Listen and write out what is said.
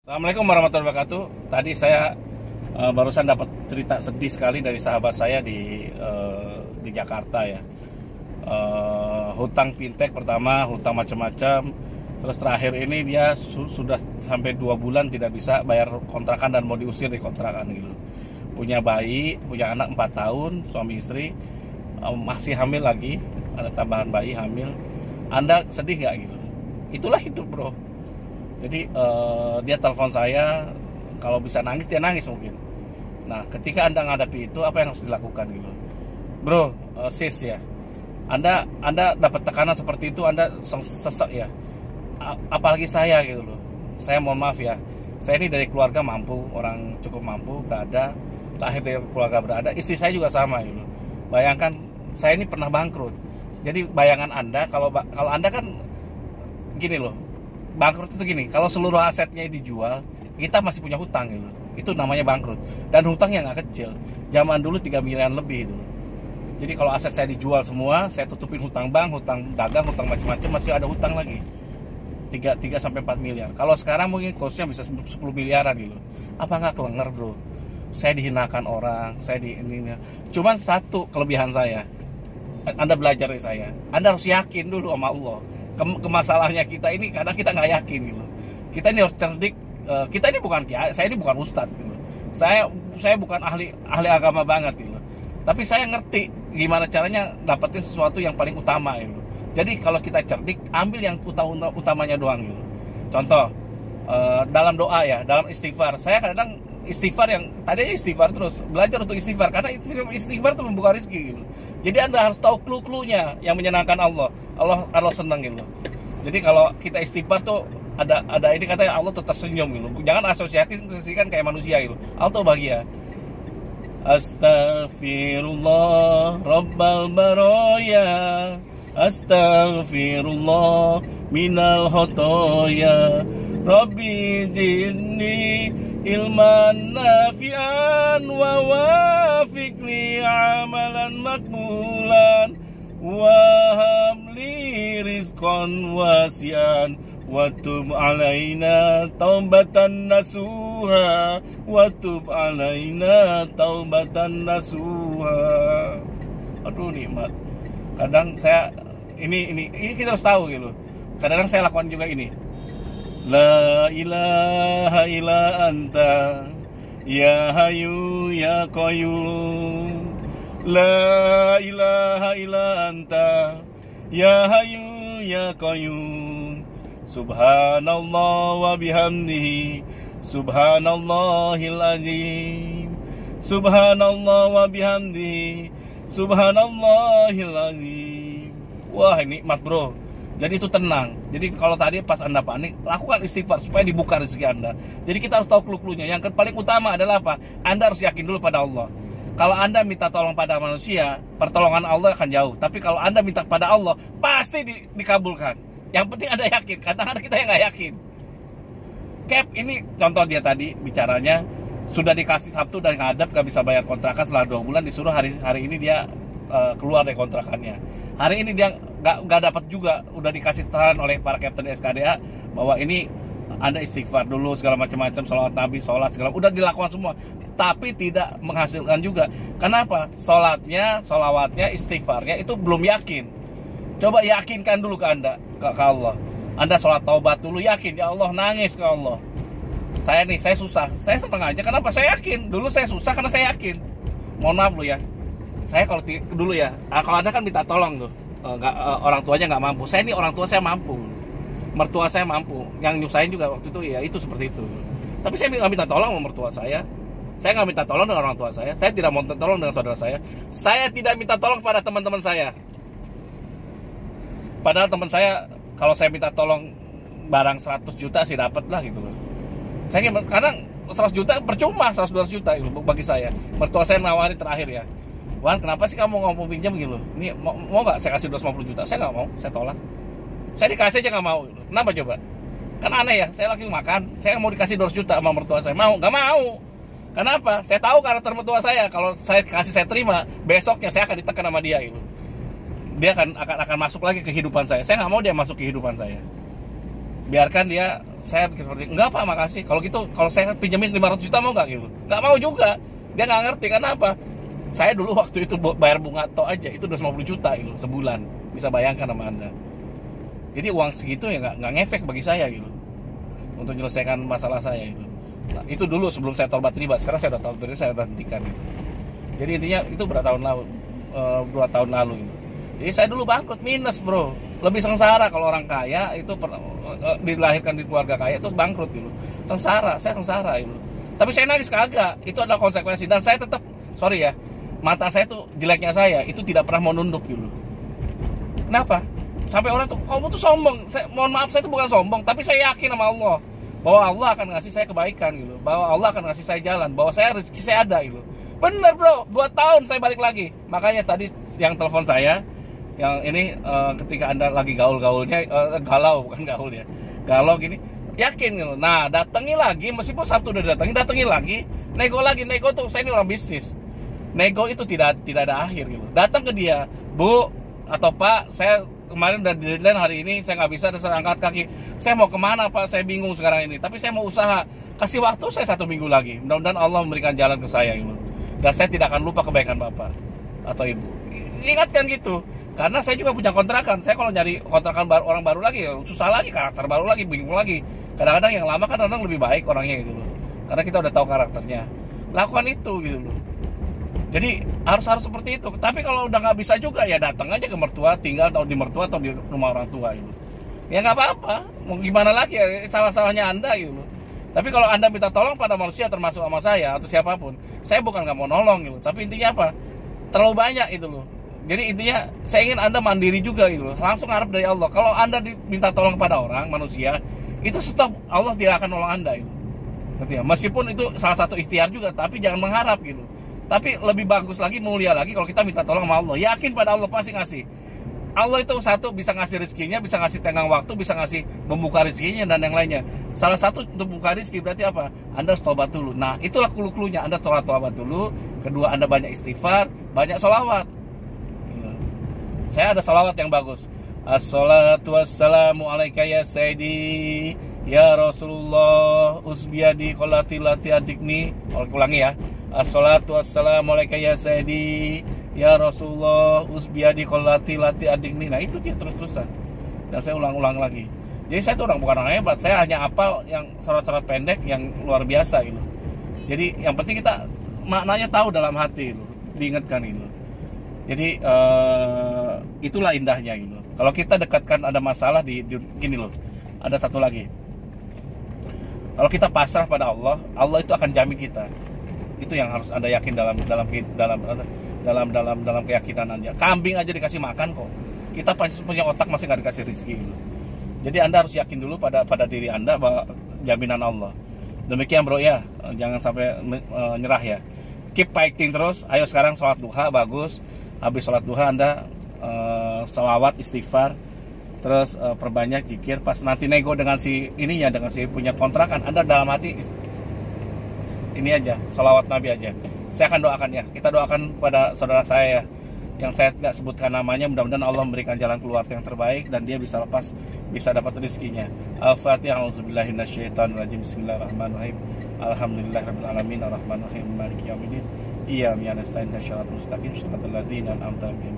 Assalamualaikum warahmatullahi wabarakatuh. Tadi saya barusan dapat cerita sedih sekali dari sahabat saya di Jakarta ya. Hutang fintech pertama, hutang macam-macam. Terus terakhir ini dia sudah sampai 2 bulan tidak bisa bayar kontrakan dan mau diusir di kontrakan gitu. Punya bayi, punya anak 4 tahun, suami istri, masih hamil lagi, ada tambahan bayi hamil. Anda sedih nggak gitu? Itulah hidup, bro. Jadi dia telepon saya, kalau bisa nangis dia nangis mungkin. Nah, ketika Anda menghadapi itu, apa yang harus dilakukan gitu, bro, sis ya, Anda dapat tekanan seperti itu, Anda sesek ya. Apalagi saya gitu loh. Saya mohon maaf ya, saya ini dari keluarga mampu, orang cukup mampu, lahir dari keluarga berada. Istri saya juga sama gitu. Bayangkan saya ini pernah bangkrut. Jadi bayangan Anda, kalau Anda kan gini loh, bangkrut itu gini, kalau seluruh asetnya dijual, kita masih punya hutang gitu. Itu namanya bangkrut. Dan hutangnya nggak kecil. Zaman dulu 3 miliar lebih itu. Jadi kalau aset saya dijual semua, saya tutupin hutang bank, hutang dagang, hutang macam-macam, masih ada hutang lagi. 3 sampai 4 miliar. Kalau sekarang mungkin kosnya bisa 10 miliaran gitu. Apa nggak kelenger, bro? Saya dihinakan orang, saya ini. Cuman satu kelebihan saya. Anda belajar dari saya. Anda harus yakin dulu sama Allah. Masalahnya kita ini kadang kita nggak yakin gitu. Kita ini harus cerdik. Kita ini bukan kiai, saya ini bukan ustadz gitu. Saya bukan ahli agama banget gitu. Tapi saya ngerti gimana caranya dapetin sesuatu yang paling utama gitu. Jadi kalau kita cerdik, ambil yang utamanya doang gitu. Contoh dalam doa ya, dalam istighfar. Saya kadang istighfar yang tadinya istighfar terus, belajar untuk istighfar karena istighfar itu membuka rezeki gitu. Jadi Anda harus tahu clue-cluenya yang menyenangkan Allah. Allah senang gitu. Jadi kalau kita istighfar tuh ada ini katanya Allah tuh tersenyum gitu. Jangan asosiasikan kayak manusia gitu. Allah tuh bahagia. Astaghfirullah Rabbal baraya, astaghfirullah minal khotoya, Rabbi jinni ilman nafi'an wa wafiqni amalan makbulan wa habli rizqan wasi'an wa tub alaina taubatan nasuha wa tub alaina taubatan nasuha. Aduh, nikmat. Kadang saya ini kita harus tahu gitu. Kadang saya lakukan juga ini. La ilaha illa anta ya hayu ya qayyum. La ilaha illa anta ya hayu ya qayyum. Subhanallah wa bihamdihi subhanallahil azim. Subhanallah wa bihamdihi subhanallahil azim. Wah, ini nikmat, bro. Jadi itu tenang. Jadi kalau tadi pas Anda panik, lakukan istighfar supaya dibuka rezeki Anda. Jadi kita harus tahu clue-cluenya. Yang paling utama adalah apa? Anda harus yakin dulu pada Allah. Kalau Anda minta tolong pada manusia, pertolongan Allah akan jauh. Tapi kalau Anda minta pada Allah, pasti dikabulkan. Yang penting Anda yakin. Kadang-kadang kita yang nggak yakin. Cap, ini contoh dia tadi bicaranya, sudah dikasih Sabtu dan ngadap, gak bisa bayar kontrakan setelah 2 bulan, disuruh hari ini dia keluar dari kontrakannya. Hari ini dia nggak dapat juga, udah dikasih saran oleh para kapten SKDA bahwa ini Anda istighfar dulu segala macam-macam, salawat Nabi, sholat segala, udah dilakukan semua, tapi tidak menghasilkan juga. Kenapa? Sholatnya, sholawatnya, istighfarnya itu belum yakin. Coba yakinkan dulu ke Anda, ke Allah. Anda sholat taubat dulu, yakin, ya Allah, nangis ke Allah. Saya susah, saya senang aja. Kenapa? Saya yakin. Dulu saya susah karena saya yakin. Mohon maaf lu ya. Saya kalau dulu ya, kalau Anda kan minta tolong tuh, orang tuanya nggak mampu. Saya ini orang tua saya mampu, mertua saya mampu. Yang nyusahin juga waktu itu ya itu seperti itu. Tapi saya nggak minta tolong sama mertua saya nggak minta tolong dengan orang tua saya tidak mau tolong dengan saudara saya tidak minta tolong pada teman-teman saya. Padahal teman saya kalau saya minta tolong barang 100 juta sih dapat lah gitu loh. Saya kadang 100 juta percuma, 100-200 juta itu bagi saya. Mertua saya nawari terakhir ya, Wan, kenapa sih kamu ngomong pinjam gitu? Ini mau nggak saya kasih 250 juta? Saya nggak mau, saya tolak. Saya dikasih aja nggak mau. Kenapa coba? Kan aneh ya, saya lagi makan, saya mau dikasih 200 juta sama mertua saya, mau? Nggak mau. Kenapa? Saya tahu karakter mertua saya. Kalau saya kasih, saya terima, besoknya saya akan ditekan sama dia gitu. Dia akan masuk lagi ke kehidupan saya. Saya nggak mau dia masuk ke kehidupan saya. Biarkan dia saya seperti, enggak Pak, makasih. Kalau gitu, kalau saya pinjemin 500 juta mau nggak gitu? Nggak mau juga. Dia nggak ngerti, karena apa? Saya dulu waktu itu bayar bunga tok aja itu 250 juta gitu sebulan. Bisa bayangkan sama Anda. Jadi uang segitu ya nggak ngefek bagi saya gitu untuk menyelesaikan masalah saya itu. Nah, itu dulu sebelum saya tobat riba. Sekarang saya udah tobat riba, saya udah hentikan gitu. Jadi intinya itu berapa tahun lalu, 2 tahun lalu gitu. Jadi saya dulu bangkrut, minus bro. Lebih sengsara kalau orang kaya itu dilahirkan di keluarga kaya terus bangkrut gitu. Sengsara, saya sengsara gitu. Tapi saya nangis kagak. Itu adalah konsekuensi, dan saya tetap, sorry ya, mata saya tuh, jeleknya saya itu tidak pernah mau nunduk gitu. Kenapa? Sampai orang tuh, kamu tuh sombong. Mohon maaf, saya tuh bukan sombong, tapi saya yakin sama Allah bahwa Allah akan ngasih saya kebaikan gitu, bahwa Allah akan ngasih saya jalan, bahwa saya rezeki saya ada gitu. Bener bro, 2 tahun saya balik lagi. Makanya tadi yang telepon saya, yang ini ketika Anda lagi gaul-gaulnya, galau bukan gaul ya, galau gini, yakin gitu. Nah datangi lagi, meskipun Sabtu udah datangi lagi, nego lagi. Nego tuh, saya ini orang bisnis, nego itu tidak ada akhir gitu. Datang ke dia, Bu atau Pak, saya kemarin udah deadline hari ini, saya nggak bisa, saya angkat kaki. Saya mau kemana Pak, saya bingung sekarang ini, tapi saya mau usaha. Kasih waktu saya 1 minggu lagi, mudah-mudahan Allah memberikan jalan ke saya gitu. Dan saya tidak akan lupa kebaikan Bapak atau Ibu. Ingatkan gitu, karena saya juga punya kontrakan. Saya kalau nyari kontrakan orang baru lagi, susah lagi, karakter baru lagi, bingung lagi. Kadang-kadang yang lama kan kadang lebih baik orangnya gitu loh, karena kita udah tahu karakternya. Lakukan itu gitu loh. Jadi harus seperti itu. Tapi kalau udah nggak bisa juga, ya datang aja ke mertua, tinggal atau di mertua atau di rumah orang tua gitu. Ya nggak apa-apa, mau gimana lagi ya, salah-salahnya Anda gitu. Tapi kalau Anda minta tolong pada manusia, termasuk sama saya atau siapapun, saya bukan nggak mau nolong gitu. Tapi intinya apa? Terlalu banyak itu loh. Jadi intinya saya ingin Anda mandiri juga gitu loh. Langsung harap dari Allah. Kalau Anda diminta tolong pada orang, manusia, itu stop, Allah tidak akan nolong Anda gitu. Ngerti ya? Meskipun itu salah satu ikhtiar juga, tapi jangan mengharap gitu. Tapi lebih bagus lagi, mulia lagi kalau kita minta tolong sama Allah. Yakin pada Allah pasti ngasih. Allah itu satu, bisa ngasih rezekinya, bisa ngasih tenggang waktu, bisa ngasih membuka rezekinya dan yang lainnya. Salah satu untuk membuka rezeki berarti apa? Anda harus tobat dulu. Nah itulah clue-cluenya. Anda tobat dulu. Kedua, Anda banyak istighfar, banyak sholawat. Saya ada sholawat yang bagus. Assalatu wassalamu alaika ya sayyidi ya Rasulullah usbiyadi qolati lati adikni. Ulangi ya. Assalatu wassalamu alaika ya sayyidi ya Rasulullah usbiyadi qolati lati adikni. Nah itu dia terus-terusan. Dan saya ulang-ulang lagi. Jadi saya tuh bukan orang hebat. Saya hanya hafal yang syarat-syarat pendek yang luar biasa gitu. Jadi yang penting kita maknanya tahu dalam hati gitu. Diingatkan gitu. Jadi itulah indahnya gitu. Kalau kita dekatkan ada masalah di gini loh. Ada satu lagi. Kalau kita pasrah pada Allah, Allah itu akan jamin kita. Itu yang harus Anda yakin dalam keyakinan Anda. Kambing aja dikasih makan kok. Kita punya otak masih nggak dikasih rezeki gitu. Jadi Anda harus yakin dulu pada diri Anda bahwa jaminan Allah. Demikian bro ya, jangan sampai nyerah ya. Keep fighting terus. Ayo sekarang sholat duha bagus. Habis sholat duha Anda sholawat istighfar, terus perbanyak zikir. Pas nanti nego dengan si ininya, dengan si punya kontrakan, Anda dalam hati ini aja, sholawat Nabi aja. Saya akan doakan ya. Kita doakan pada saudara saya yang saya tidak sebutkan namanya. Mudah-mudahan Allah memberikan jalan keluar yang terbaik dan dia bisa lepas, bisa dapat rezekinya. Al-Fatihah. Auzubillahi minasyaitonirrajim. Bismillahirrahmanirrahim. Alhamdulillahirabbil alamin arrahmanirrahim maliki yaumiddin. Iyyaka na'budu wa iyyaka nasta'in ihdinas siratal mustaqim siratal ladzina an'amta 'alaihim